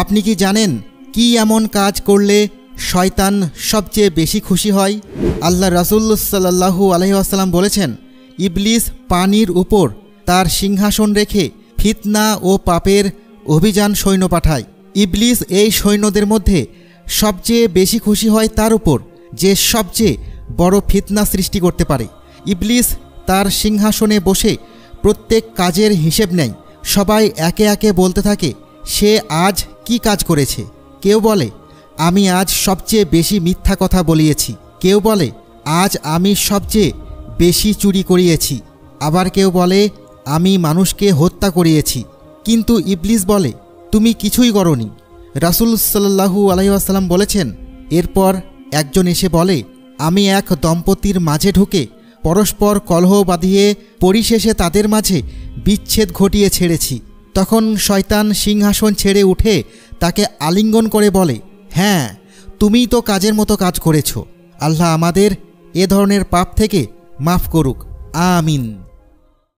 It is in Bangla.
আপনি কি জানেন কি এমন কাজ করলে শয়তান সবচেয়ে বেশি খুশি হয়? আল্লাহ রাসূল সাল্লাল্লাহু আলাইহি ওয়াসাল্লাম বলেছেন, ইবলিস পানির উপর তার সিংহাসন রেখে ফিতনা ও পাপের অভিযান সৈন্য পাঠায়। ইবলিস এই সৈন্যদের মধ্যে সবচেয়ে বেশি খুশি হয় তার উপর যে সবচেয়ে বড় ফিতনা সৃষ্টি করতে পারে। ইবলিস তার সিংহাসনে বসে প্রত্যেক কাজের হিসেব নেয়। সবাই একে একে বলতে থাকে সে আজ কি কাজ করেছে। কেউ বলে আমি আজ সবচেয়ে বেশি মিথ্যা কথা বলিয়েছি, কেউ বলে আজ আমি সবচেয়ে বেশি চুরি করিয়েছি, আবার কেউ বলে আমি মানুষকে হত্যা করিয়েছি। কিন্তু ইবলিস বলে তুমি কিছুই করনি। রাসূল সাল্লাল্লাহু আলাইহি ওয়াসাল্লাম বলেছেন, এরপর একজন এসে বলে আমি এক দম্পতির মাঝে ঢুকে পরস্পর কলহ বাঁধিয়ে পরিশেষে তাদের মাঝে বিচ্ছেদ ঘটিয়ে ছেড়েছি। তখন শয়তান সিংহাসন ছেড়ে উঠে তাকে আলিঙ্গন করে বলে, হ্যাঁ তুমিই তো কাজের মতো কাজ করেছ। আল্লাহ আমাদের এ ধরনের পাপ থেকে মাফ করুক, আমিন।